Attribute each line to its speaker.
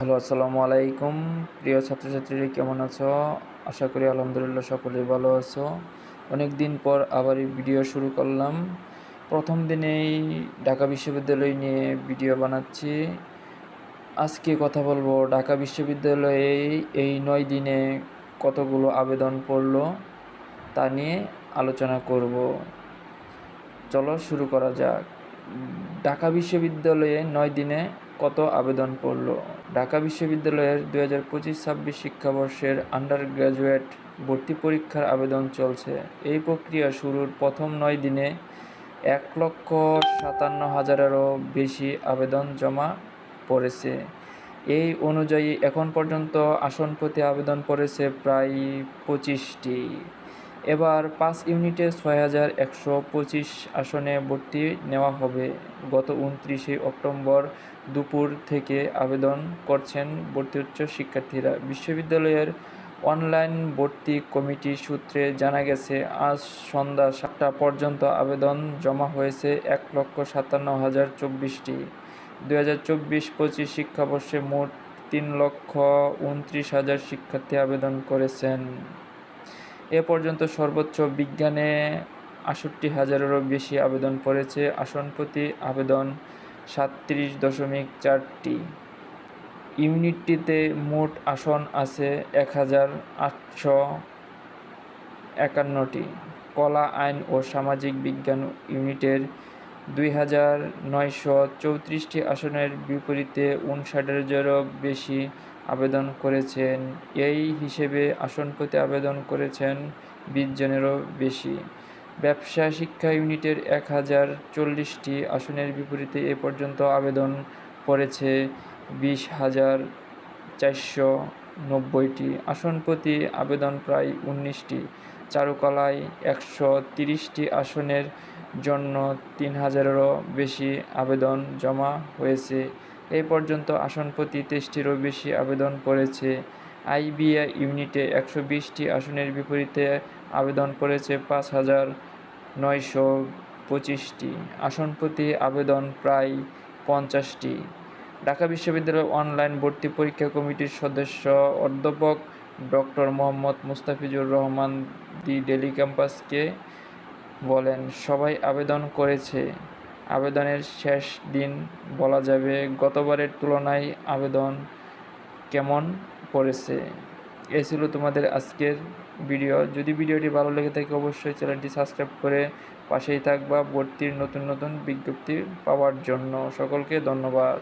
Speaker 1: Hello, আসসালামু আলাইকুম। প্রিয় ছাত্রছাত্রীরা কেমন আছো? আশা করি আলহামদুলিল্লাহ সকলেই ভালো আছো। অনেক দিন পর আবার এই ভিডিও শুরু করলাম। প্রথম দিনেই ঢাকা বিশ্ববিদ্যালয় নিয়ে ভিডিও বানাচ্ছি। আজকে কথা বলবো ঢাকা বিশ্ববিদ্যালয়ে এই ৯ দিনে কতগুলো আবেদন পড়লো তা নিয়ে আলোচনা করব। চলো শুরু করা যাক। ঢাকা বিশ্ববিদ্যালয়ে ৯ দিনে কত আবেদন পড়ল? ঢাকা বিশ্ববিদ্যালয়ের 2025-26 শিক্ষাবর্ষের আন্ডার গ্র্যাজুয়েট ভর্তি পরীক্ষার আবেদন চলছে। এই প্রক্রিয়া শুরুর প্রথম ৯ দিনে 1,57,000-এরও বেশি আবেদন জমা পড়েছে। এই অনুযায়ী এখন পর্যন্ত আসন প্রতি আবেদন পড়েছে প্রায় 25টি। এবার 5 ইউনিটে 6,125 আসনে ভর্তি নেওয়া হবে। গত 29 অক্টোবর দুপুর থেকে আবেদন করছেন ভর্তি উচ্চ শিক্ষার্থীরা। বিশ্ববিদ্যালয়ের অনলাইন ভর্তি কমিটি সূত্রে জানা গেছে, আজ সন্ধ্যা 7টা পর্যন্ত আবেদন জমা হয়েছে 1,57,024টি। 2024-25 শিক্ষাবর্ষে মোট 3,29,000 শিক্ষার্থী আবেদন করেছেন। এ পর্যন্ত সর্বোচ্চ বিজ্ঞানে 68,000-এরও বেশি আবেদন পড়েছে। আসন প্রতি আবেদন 37.4টি। ইউনিটটিতে মোট আসন আছে 1,851টি। কলা, আইন ও সামাজিক বিজ্ঞান ইউনিটের 2,934টি আসনের বিপরীতে 59,000-এরও বেশি আবেদন করেছেন। এই হিসেবে আসন প্রতি আবেদন করেছেন 20 জনেরও বেশি। ব্যবসা শিক্ষা ইউনিটের 1,040টি আসনের বিপরীতে এ পর্যন্ত আবেদন পড়েছে 20,490টি। আসন প্রতি আবেদন প্রায় 19টি। চারুকলায় 130টি আসনের জন্য 3,000-এরও বেশি আবেদন জমা হয়েছে। এ পর্যন্ত আসন প্রতি 23টিরও বেশি আবেদন পড়েছে। আইবিএ ইউনিটে 120টি আসনের বিপরীতে আবেদন পড়েছে 5,925টি। আসন প্রতি আবেদন প্রায় 50টি। ঢাকা বিশ্ববিদ্যালয়ের অনলাইন ভর্তি পরীক্ষা কমিটির সদস্য অধ্যাপক ডক্টর মোহাম্মদ মুস্তাফিজুর রহমান দি ডেইলি ক্যাম্পাসকে বলেন, সবাই আবেদন করেছে। আবেদনের শেষ দিন বলা যাবে গতবারের তুলনায় আবেদন কেমন পড়েছে। এই ছিল তোমাদের আজকের ভিডিও। যদি ভিডিওটি ভালো লেগে থাকে অবশ্যই চ্যানেলটি সাবস্ক্রাইব করে পাশেই থাকবা ভর্তির নতুন নতুন বিজ্ঞপ্তি পাওয়ার জন্য। সকলকে ধন্যবাদ।